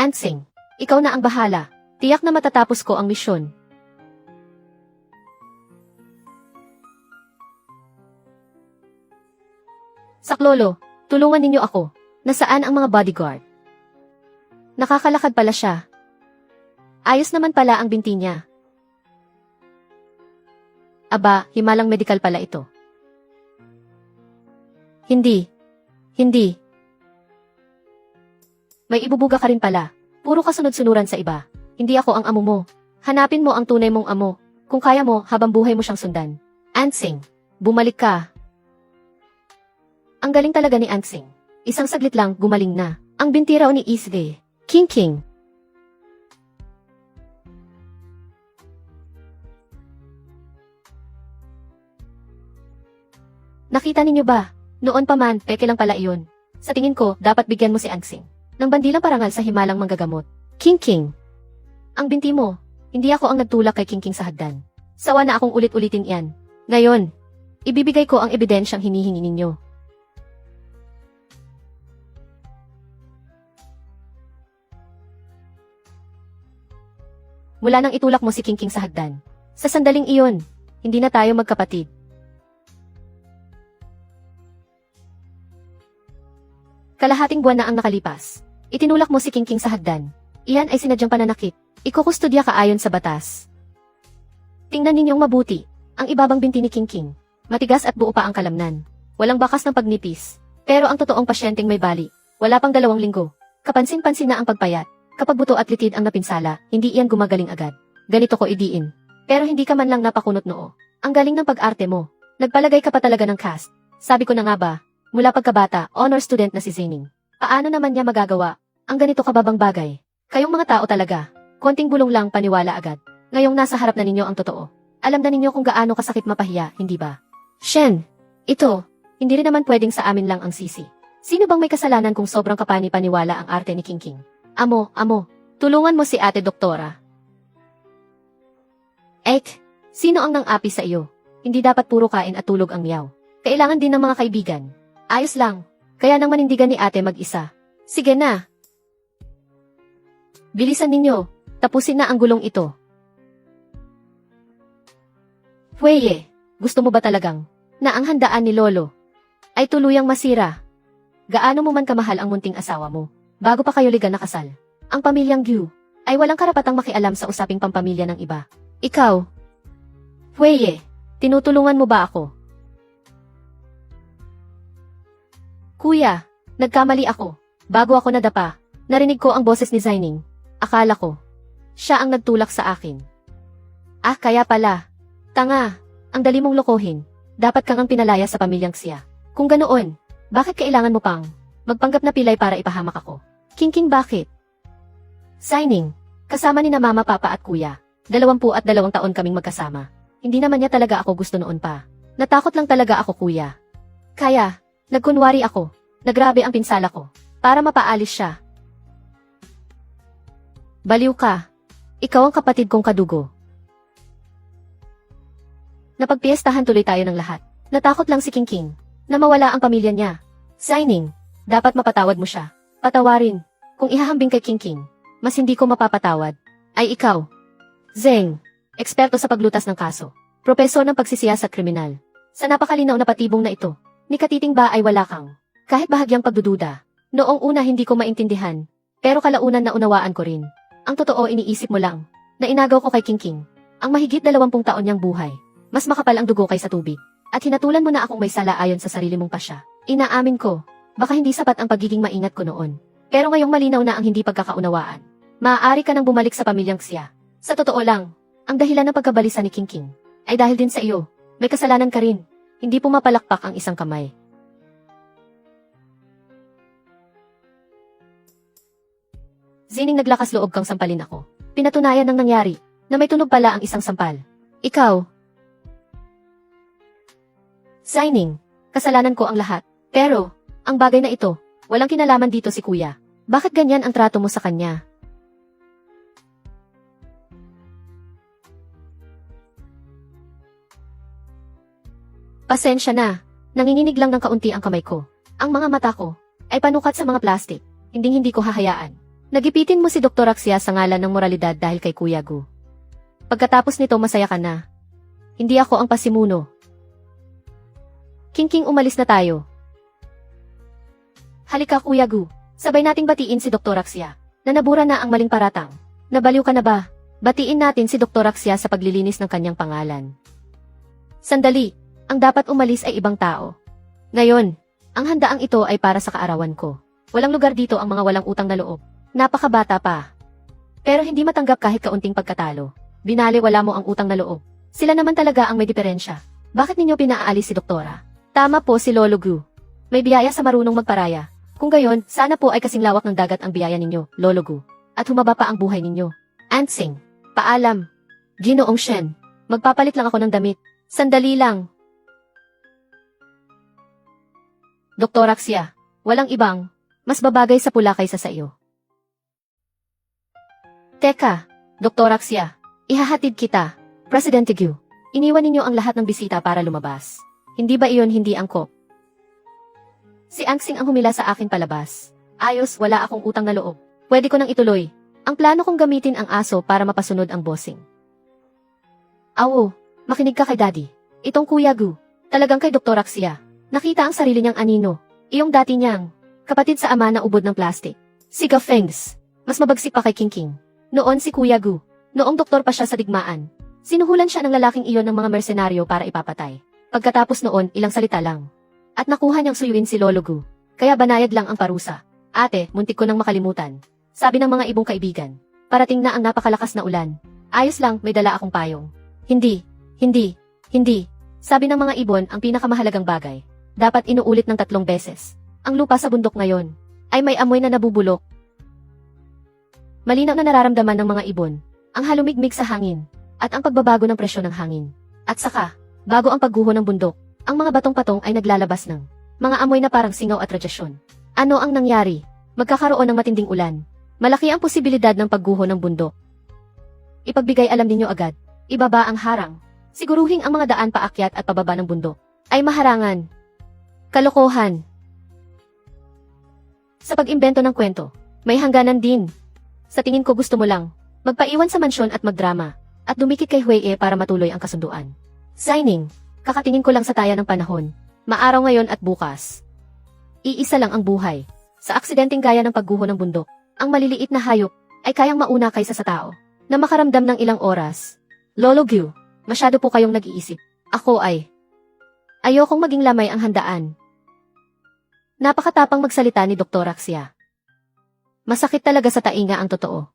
Ansing, ikaw na ang bahala. Tiyak na matatapos ko ang misyon. Saklolo, tulungan ninyo ako. Nasaan ang mga bodyguard? Nakakalakad pala siya. Ayos naman pala ang binti niya. Aba, himalang medical pala ito. Hindi. May ibubuga ka rin pala. Puro kasunod-sunuran sa iba. Hindi ako ang amo mo. Hanapin mo ang tunay mong amo. Kung kaya mo, habang buhay mo siyang sundan. Ansing, bumalik ka. Ang galing talaga ni Ansing. Isang saglit lang, gumaling na. Ang binti raw ni Isge. King. Nakita ninyo ba? Noon pa man, peke lang pala iyon. Sa tingin ko, dapat bigyan mo si Ansing ng bandilang parangal sa himalang manggagamot. King. Ang binti mo, hindi ako ang nagtulak kay King sa hagdan. Sawa na akong ulit-ulitin iyan. Ngayon, ibibigay ko ang ebidensyang hinihingi ninyo. Mula nang itulak mo si King sa hagdan. Sa sandaling iyon, hindi na tayo magkapatid. Kalahating buwan na ang nakalipas. Itinulak mo si King sa hagdan. Iyan ay sinadyang pananakit. Ikukustodya ka ayon sa batas. Tingnan ninyong mabuti. Ang ibabang binti ni King. Matigas at buo pa ang kalamnan. Walang bakas ng pagnipis. Pero ang totoong pasyenteng may bali. Wala pang 2 linggo. Kapansin-pansin na ang pagpayat. Kapag buto at litid ang napinsala, hindi iyan gumagaling agad. Ganito ko idiin. Pero hindi ka man lang napakunot noo. Ang galing ng pag-arte mo. Nagpalagay ka pa talaga ng cast. Sabi ko na nga ba, mula pagkabata, honor student na si Zining. Paano naman niya magagawa ang ganito kababang bagay? Kayong mga tao talaga. Konting bulong lang paniwala agad. Ngayong nasa harap na ninyo ang totoo. Alam na ninyo kung gaano kasakit mapahiya, hindi ba? Shen, ito, hindi rin naman pwedeng sa amin lang ang sisi. Sino bang may kasalanan kung sobrang kapani-paniwala ang arte ni King? Amo, tulungan mo si ate doktora. Sino ang nang-api sa iyo? Hindi dapat puro kain at tulog ang miyaw. Kailangan din ng mga kaibigan. Ayos lang, kaya nang manindigan ni ate mag-isa. Sige na. Bilisan ninyo, tapusin na ang gulong ito. Huweye, gusto mo ba talagang na ang handaan ni Lolo ay tuluyang masira? Gaano mo man kamahal ang munting asawa mo, bago pa kayo ligan na kasal? Ang pamilyang Gyu ay walang karapatang makialam sa usaping pampamilya ng iba. Ikaw, Huweye, tinutulungan mo ba ako? Kuya, nagkamali ako. Bago ako nadapa, narinig ko ang boses ni Zining. Akala ko, siya ang nagtulak sa akin. Kaya pala. Tanga, ang dali mong lokohin. Dapat kang ang pinalaya sa pamilyang siya. Kung ganoon, bakit kailangan mo pang magpanggap na pilay para ipahamak ako? King, bakit? Zining, kasama ni na mama, papa at kuya. 22 taon kaming magkasama. Hindi naman niya talaga ako gusto noon pa. Natakot lang talaga ako, kuya. Kaya, nagkunwari ako. Nagrabe ang pinsala ko. Para mapaalis siya. Baliw ka. Ikaw ang kapatid kong kadugo. Napagpiestahan tuloy tayo ng lahat. Natakot lang si King na mawala ang pamilya niya. Zining, dapat mapatawad mo siya. Patawarin. Kung ihahambing kay King, mas hindi ko mapapatawad. Ay ikaw. Zeng, eksperto sa paglutas ng kaso. Propesor ng pagsisiyasat kriminal. Sa napakalinaw na patibong na ito, ni Katiting ba ay wala kang kahit bahagyang pagdududa. Noong una hindi ko maintindihan, pero kalaunan na unawaan ko rin. Ang totoo, iniisip mo lang na inagaw ko kay King ang mahigit 20 taon niyang buhay. Mas makapal ang dugo kaysa tubig. At hinatulan mo na akong may sala ayon sa sarili mong pasya. Inaamin ko, baka hindi sapat ang pagiging maingat ko noon. Pero ngayong malinaw na ang hindi pagkakaunawaan. Maaari ka nang bumalik sa pamilyang siya. Sa totoo lang, ang dahilan ng pagkabalisa ni King ay dahil din sa iyo. May kasalanan ka rin. Hindi pumapalakpak ang isang kamay. Zining, naglakas loob kang sampalin ako. Pinatunayan ng nangyari na may tunog pala ang isang sampal. Ikaw. Zining, kasalanan ko ang lahat. Pero, ang bagay na ito, walang kinalaman dito si kuya. Bakit ganyan ang trato mo sa kanya? Pasensya na, nanginginig lang ng kaunti ang kamay ko. Ang mga mata ko ay panukat sa mga plastik. Hindi ko hahayaan Nagipitin mo si Dr. Axia sa ngalan ng moralidad dahil kay Kuya Gu. Pagkatapos nito masaya ka na. Hindi ako ang pasimuno. King, umalis na tayo. Halika Kuya Gu, sabay nating batiin si Dr. Axia, na nabura na ang maling paratang. Nabaliw ka na ba? Batiin natin si Dr. Axia sa paglilinis ng kanyang pangalan. Sandali, ang dapat umalis ay ibang tao. Ngayon, ang handaang ito ay para sa kaarawan ko. Walang lugar dito ang mga walang utang na loob. Napakabata pa. Pero hindi matanggap kahit kaunting pagkatalo. Binali wala mo ang utang na loob. Sila naman talaga ang may diferensya. Bakit ninyo pinaalis si Doktora? Tama po si Lolo Gu. May biyaya sa marunong magparaya. Kung gayon, sana po ay kasing lawak ng dagat ang biyaya ninyo, Lolo Gu. At humaba pa ang buhay ninyo. Ansing, paalam. Ginoong Shen, magpapalit lang ako ng damit. Sandali lang. Dr. Axia, walang ibang, mas babagay sa pula kaysa sa iyo. Teka, Dr. Axia, ihahatid kita. Presidente Gu, iniwan ninyo ang lahat ng bisita para lumabas. Hindi ba iyon hindi angkop? Si Ansing ang humila sa akin palabas. Ayos, wala akong utang na loob. Pwede ko nang ituloy. Ang plano kong gamitin ang aso para mapasunod ang bossing. Awo, makinig ka kay Daddy. Itong Kuya Gu, talagang kay Dr. Axia. Nakita ang sarili niyang anino. Iyong dati niyang kapatid sa ama na ubod ng plastic. Si Gafengs, mas mabagsik pa kay King. Noon si Kuya Gu, noong doktor pa siya sa digmaan. Sinuhulan siya ng lalaking iyon ng mga mersenaryo para ipapatay. Pagkatapos noon, ilang salita lang. At nakuha niyang suyuin si Lolo Gu. Kaya banayad lang ang parusa. Ate, muntik ko nang makalimutan. Sabi ng mga ibong kaibigan. Parating na ang napakalakas na ulan. Ayos lang, may dala akong payong. Hindi. Sabi ng mga ibon ang pinakamahalagang bagay. Dapat inuulit ng 3 beses. Ang lupa sa bundok ngayon ay may amoy na nabubulok. Malinaw na nararamdaman ng mga ibon ang halumigmig sa hangin at ang pagbabago ng presyon ng hangin. At saka, bago ang pagguho ng bundok, ang mga batong-patong ay naglalabas ng mga amoy na parang singaw at radyasyon. Ano ang nangyari? Magkakaroon ng matinding ulan. Malaki ang posibilidad ng pagguho ng bundok. Ipagbigay alam ninyo agad. Ibaba ang harang. Siguruhing ang mga daan paakyat at pababa ng bundok ay maharangan. Kalokohan. Sa pag-imbento ng kwento, may hangganan din. Sa tingin ko gusto mo lang magpaiwan sa mansyon at magdrama at dumikit kay Hueye para matuloy ang kasunduan. Signing. Kakatingin ko lang sa taya ng panahon. Maaraw ngayon at bukas. Iisa lang ang buhay. Sa aksidenteng gaya ng pagguho ng bundok, ang maliliit na hayop ay kayang mauna kaysa sa tao na makaramdam ng ilang oras. Lolo Gu, masyado po kayong nag-iisip. Ako ay ayokong maging lamay ang handaan. Napakatapang magsalita ni Dr. Axia. Masakit talaga sa tainga ang totoo.